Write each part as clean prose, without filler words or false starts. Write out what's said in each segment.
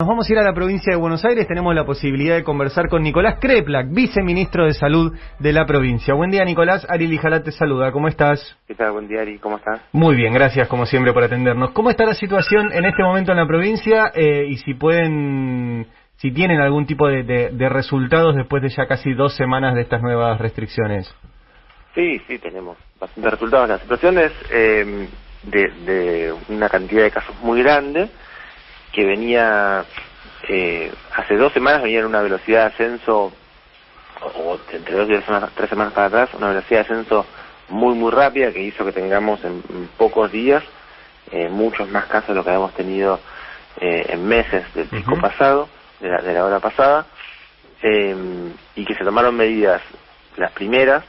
Nos vamos a ir a la provincia de Buenos Aires. Tenemos la posibilidad de conversar con Nicolás Kreplak, viceministro de Salud de la provincia. Buen día, Nicolás. Ari Lijalá te saluda. ¿Cómo estás? ¿Qué tal? Buen día, Ari. ¿Cómo estás? Muy bien, gracias como siempre por atendernos. ¿Cómo está la situación en este momento en la provincia? Y si tienen algún tipo de resultados después de ya casi 2 semanas de estas nuevas restricciones. Sí, tenemos bastantes resultados. La situación es de una cantidad de casos muy grande, que venía, hace 2 semanas venía en una velocidad de ascenso, o entre 2 y 3 semanas para atrás, una velocidad de ascenso muy rápida, que hizo que tengamos en pocos días muchos más casos de lo que habíamos tenido en meses del pico pasado, de la hora pasada, y que se tomaron medidas, las primeras,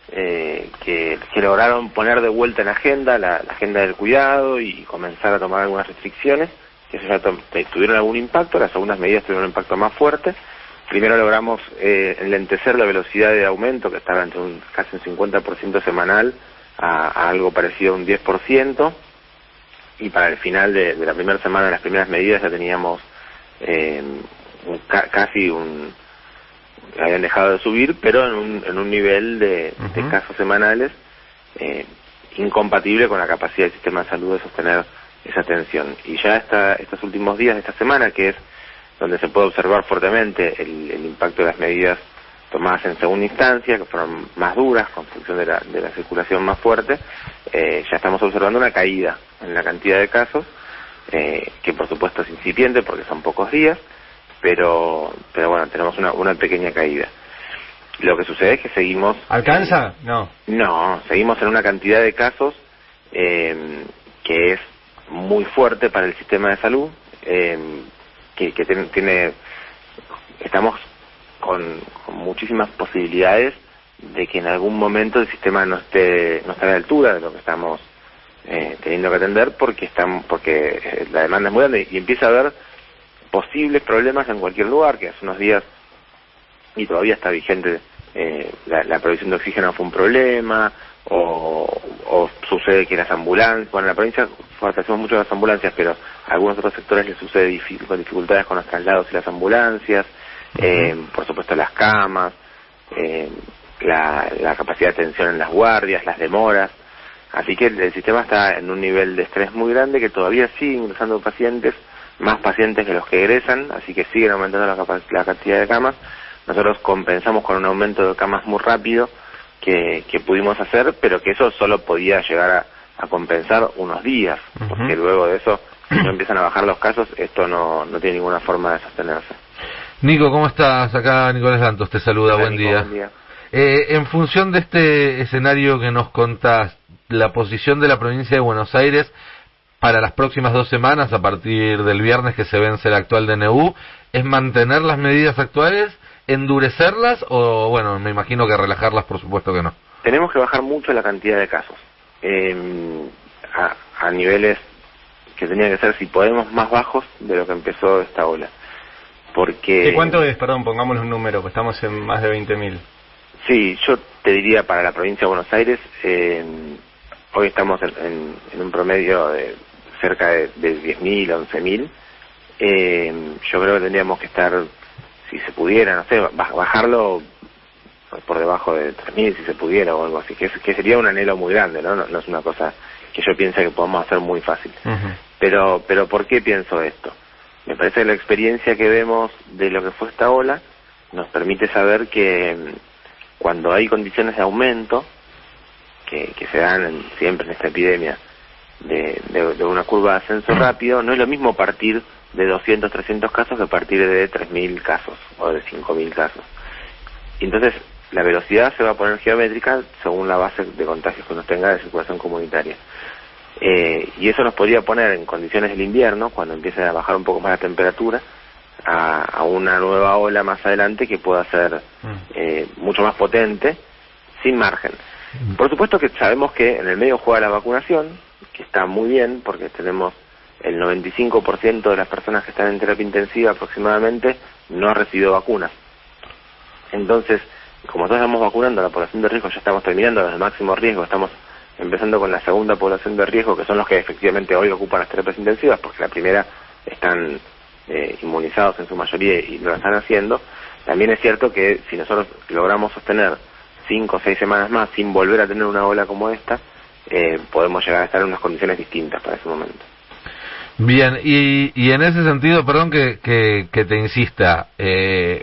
que lograron poner de vuelta en agenda la agenda del cuidado y comenzar a tomar algunas restricciones, que eso ya tuvieron algún impacto. Las segundas medidas tuvieron un impacto más fuerte. Primero logramos enlentecer la velocidad de aumento, que estaba entre casi un 50% semanal a algo parecido a un 10%, y para el final de la primera semana de las primeras medidas ya teníamos habían dejado de subir, pero en un nivel de casos semanales incompatible con la capacidad del sistema de salud de sostener esa tensión. Y ya estos últimos días de esta semana, que es donde se puede observar fuertemente el impacto de las medidas tomadas en segunda instancia, que fueron más duras, con función de la circulación más fuerte, ya estamos observando una caída en la cantidad de casos, que por supuesto es incipiente porque son pocos días, pero bueno, tenemos una pequeña caída. Lo que sucede es que seguimos... ¿Alcanza? No, seguimos en una cantidad de casos que es muy fuerte para el sistema de salud, estamos con muchísimas posibilidades de que en algún momento el sistema no esté a la altura de lo que estamos teniendo que atender, porque la demanda es muy grande y empieza a haber posibles problemas en cualquier lugar, que hace unos días, y todavía está vigente, la provisión de oxígeno fue un problema, o sucede que las ambulancias, bueno, en la provincia fortalecemos mucho las ambulancias, pero a algunos otros sectores les sucede con dificultades con los traslados y las ambulancias, por supuesto las camas, la capacidad de atención en las guardias, las demoras. Así que el sistema está en un nivel de estrés muy grande, que todavía sigue ingresando pacientes, más pacientes que los que egresan, así que siguen aumentando la cantidad de camas. Nosotros compensamos con un aumento de camas muy rápido que pudimos hacer, pero que eso solo podía llegar a compensar unos días, porque luego de eso, si no empiezan a bajar los casos, esto no tiene ninguna forma de sostenerse. Nico, ¿cómo estás? Acá Nicolás Santos te saluda. Hola, buen Nico, día. Buen día. En función de este escenario que nos contás, la posición de la provincia de Buenos Aires para las próximas 2 semanas, a partir del viernes que se vence el actual DNU, ¿es mantener las medidas actuales, endurecerlas o, bueno, me imagino que relajarlas? Por supuesto que no. Tenemos que bajar mucho la cantidad de casos, a niveles que tenían que ser, si podemos, más bajos de lo que empezó esta ola. Porque... ¿De cuánto es? Perdón, pongámosle un número, pues estamos en más de 20.000. Sí, yo te diría para la provincia de Buenos Aires, hoy estamos en un promedio de cerca de 10.000 a 11.000. Yo creo que tendríamos que estar, si se pudiera, no sé, bajarlo por debajo de 3.000 si se pudiera o algo así, que sería un anhelo muy grande, ¿no? No es una cosa que yo piense que podemos hacer muy fácil. Pero ¿por qué pienso esto? Me parece que la experiencia que vemos de lo que fue esta ola nos permite saber que cuando hay condiciones de aumento, que se dan siempre en esta epidemia, de una curva de ascenso rápido, no es lo mismo partir de 200, 300 casos que partir de 3.000 casos o de 5.000 casos. Y entonces la velocidad se va a poner geométrica según la base de contagios que uno tenga de circulación comunitaria. Y eso nos podría poner en condiciones del invierno, cuando empiece a bajar un poco más la temperatura, a una nueva ola más adelante que pueda ser mucho más potente, sin margen. Por supuesto que sabemos que en el medio juega la vacunación, que está muy bien, porque tenemos el 95% de las personas que están en terapia intensiva aproximadamente no ha recibido vacunas. Entonces, como nosotros estamos vacunando a la población de riesgo, ya estamos terminando los de máximo riesgo, estamos empezando con la segunda población de riesgo, que son los que efectivamente hoy ocupan las terapias intensivas, porque la primera están inmunizados en su mayoría y lo están haciendo. También es cierto que si nosotros logramos sostener 5 o 6 semanas más sin volver a tener una ola como esta, podemos llegar a estar en unas condiciones distintas para ese momento. Bien, y en ese sentido, perdón que te insista,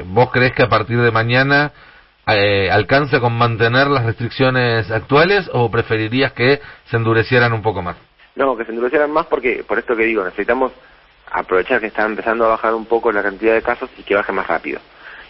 ¿vos creés que a partir de mañana alcanza con mantener las restricciones actuales o preferirías que se endurecieran un poco más? No, que se endurecieran más porque, por esto que digo, necesitamos aprovechar que está empezando a bajar un poco la cantidad de casos y que baje más rápido.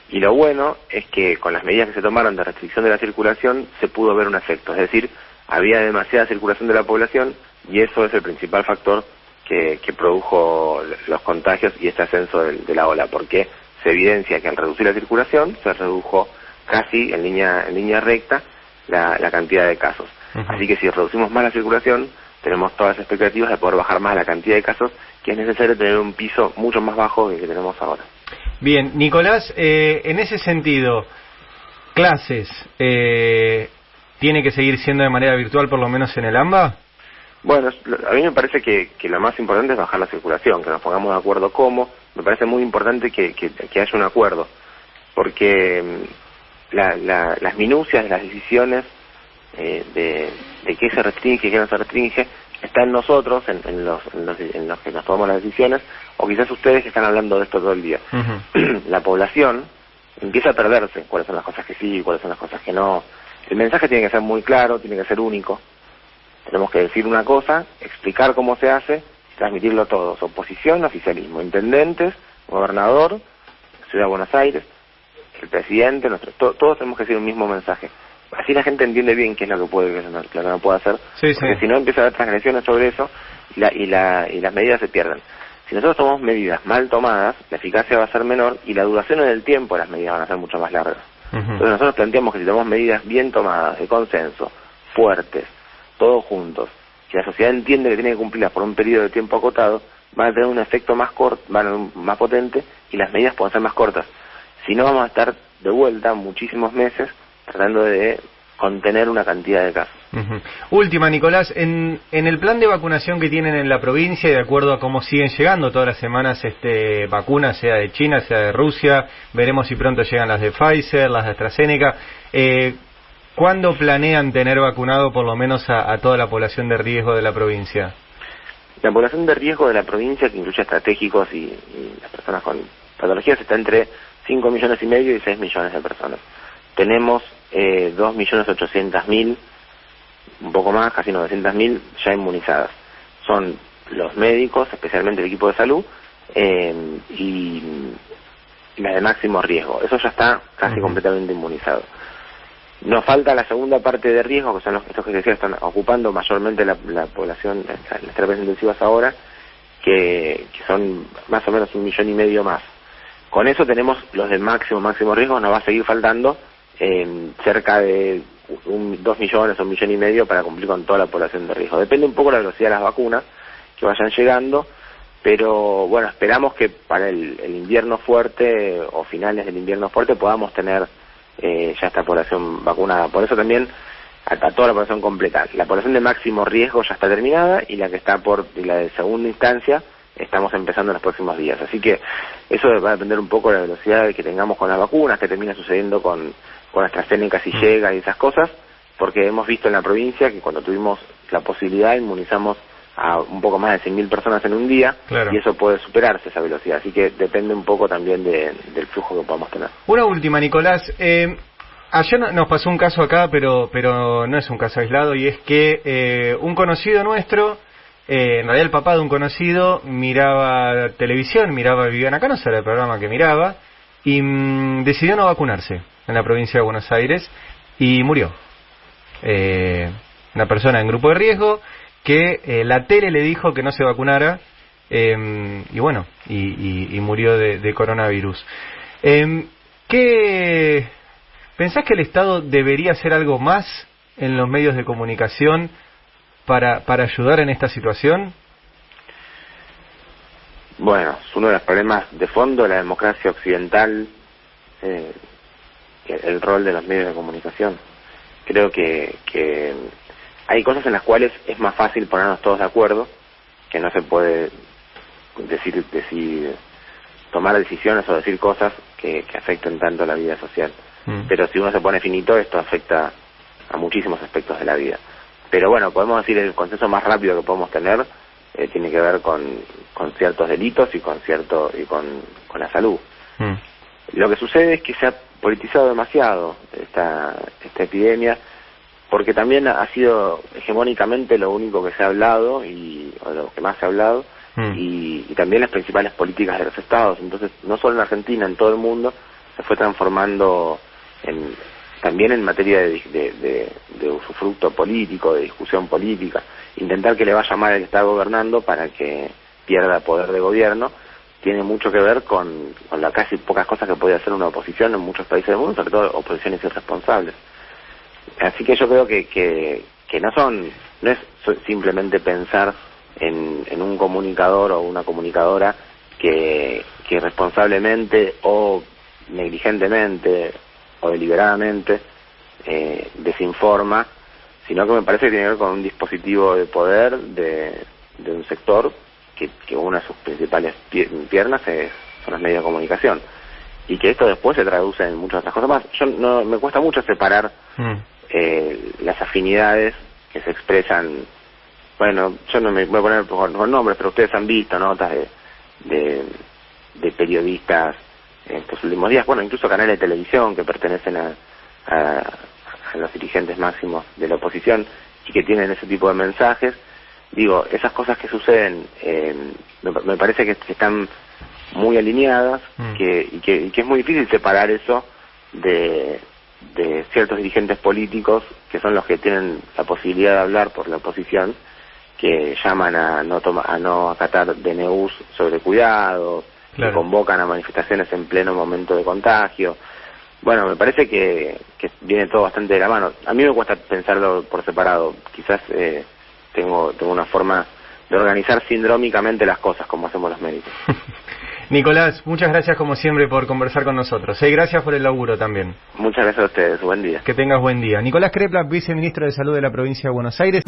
Y lo bueno es que con las medidas que se tomaron de restricción de la circulación se pudo ver un efecto, es decir, había demasiada circulación de la población y eso es el principal factor que produjo los contagios y este ascenso de la ola, porque se evidencia que al reducir la circulación se redujo casi en línea recta la cantidad de casos. Así que si reducimos más la circulación, tenemos todas las expectativas de poder bajar más la cantidad de casos, que es necesario tener un piso mucho más bajo que el que tenemos ahora. Bien, Nicolás, en ese sentido, clases, ¿tiene que seguir siendo de manera virtual por lo menos en el AMBA? Bueno, a mí me parece que lo más importante es bajar la circulación, que nos pongamos de acuerdo cómo. Me parece muy importante que haya un acuerdo, porque las minucias de las decisiones de qué se restringe y qué no se restringe está en nosotros, en los que nos tomamos las decisiones, o quizás ustedes que están hablando de esto todo el día. La población empieza a perderse cuáles son las cosas que sí y cuáles son las cosas que no. El mensaje tiene que ser muy claro, tiene que ser único. Tenemos que decir una cosa, explicar cómo se hace y transmitirlo a todos. Oposición, oficialismo, intendentes, gobernador, Ciudad de Buenos Aires, el presidente, todos tenemos que decir un mismo mensaje. Así la gente entiende bien qué es lo que puede y qué es lo que no puede hacer, porque si no empieza a haber transgresiones sobre eso y las medidas se pierden. Si nosotros tomamos medidas mal tomadas, la eficacia va a ser menor y la duración en el tiempo de las medidas van a ser mucho más largas. Entonces nosotros planteamos que si tomamos medidas bien tomadas, de consenso, fuertes, todos juntos, si la sociedad entiende que tiene que cumplirlas por un periodo de tiempo acotado, van a tener un efecto más más potente y las medidas pueden ser más cortas. Si no, vamos a estar de vuelta muchísimos meses tratando de contener una cantidad de casos. Última, Nicolás, en el plan de vacunación que tienen en la provincia y de acuerdo a cómo siguen llegando todas las semanas vacunas, sea de China, sea de Rusia, veremos si pronto llegan las de Pfizer, las de AstraZeneca, ¿cuándo planean tener vacunado por lo menos a toda la población de riesgo de la provincia? La población de riesgo de la provincia, que incluye estratégicos y las personas con patologías, está entre 5,5 millones y 6 millones de personas. Tenemos 2.800.000, un poco más, casi 900.000 ya inmunizadas. Son los médicos, especialmente el equipo de salud, y las de máximo riesgo. Eso ya está casi completamente inmunizado. Nos falta la segunda parte de riesgo, que son estos que decía están ocupando mayormente la población, las terapias intensivas ahora, que son más o menos 1,5 millones más. Con eso tenemos los de máximo riesgo, nos va a seguir faltando cerca de 2 millones o 1,5 millones para cumplir con toda la población de riesgo. Depende un poco de la velocidad de las vacunas que vayan llegando, pero bueno, esperamos que para el invierno fuerte o finales del invierno fuerte podamos tener ya esta población vacunada. Por eso también a toda la población completa. La población de máximo riesgo ya está terminada y la que está la de segunda instancia estamos empezando en los próximos días. Así que eso va a depender un poco de la velocidad que tengamos con las vacunas, que termina sucediendo con AstraZeneca si llega y esas cosas, porque hemos visto en la provincia que cuando tuvimos la posibilidad inmunizamos a un poco más de 100.000 personas en un día, claro, y eso puede superarse esa velocidad, así que depende un poco también del flujo que podamos tener. Una última, Nicolás, ayer nos pasó un caso acá, pero no es un caso aislado, y es que un conocido nuestro, en realidad el papá de un conocido, miraba televisión, miraba Vivían Acá, no sé el programa que miraba, y decidió no vacunarse en la provincia de Buenos Aires y murió. Una persona en grupo de riesgo que la tele le dijo que no se vacunara y bueno, y murió de coronavirus. ¿Qué pensás que el Estado debería hacer algo más en los medios de comunicación para ayudar en esta situación? Bueno, es uno de los problemas de fondo de la democracia occidental, el rol de los medios de comunicación. Creo que hay cosas en las cuales es más fácil ponernos todos de acuerdo, que no se puede decir tomar decisiones o decir cosas que afecten tanto a la vida social. Pero si uno se pone finito, esto afecta a muchísimos aspectos de la vida. Pero bueno, podemos decir el consenso más rápido que podemos tener tiene que ver con ciertos delitos y con la salud. Lo que sucede es que se ha politizado demasiado esta epidemia, porque también ha sido hegemónicamente lo único que se ha hablado o lo que más se ha hablado, y también las principales políticas de los estados. Entonces, no solo en Argentina, en todo el mundo se fue transformando también en materia de usufructo político, de discusión política, intentar que le vaya mal el que está gobernando para que pierda poder de gobierno, tiene mucho que ver con las casi pocas cosas que puede hacer una oposición en muchos países del mundo, sobre todo oposiciones irresponsables. Así que yo creo que no es simplemente pensar en un comunicador o una comunicadora que irresponsablemente o negligentemente o deliberadamente desinforma, sino que me parece que tiene que ver con un dispositivo de poder de un sector que una de sus principales piernas son los medios de comunicación, y que esto después se traduce en muchas otras cosas más. Me cuesta mucho separar las afinidades que se expresan. Bueno, yo no me voy a poner con nombres, pero ustedes han visto notas de periodistas en estos últimos días, bueno, incluso canales de televisión que pertenecen a los dirigentes máximos de la oposición y que tienen ese tipo de mensajes. Digo, esas cosas que suceden me parece que están muy alineadas, y que es muy difícil separar eso de ciertos dirigentes políticos que son los que tienen la posibilidad de hablar por la oposición, que llaman a no acatar DNUs sobre cuidados, claro, que convocan a manifestaciones en pleno momento de contagio. Bueno, me parece que viene todo bastante de la mano. A mí me cuesta pensarlo por separado. Quizás tengo una forma de organizar sindrómicamente las cosas, como hacemos los médicos. Nicolás, muchas gracias como siempre por conversar con nosotros. Gracias por el laburo también. Muchas gracias a ustedes. Buen día. Que tengas buen día. Nicolás Crepla, viceministro de Salud de la provincia de Buenos Aires.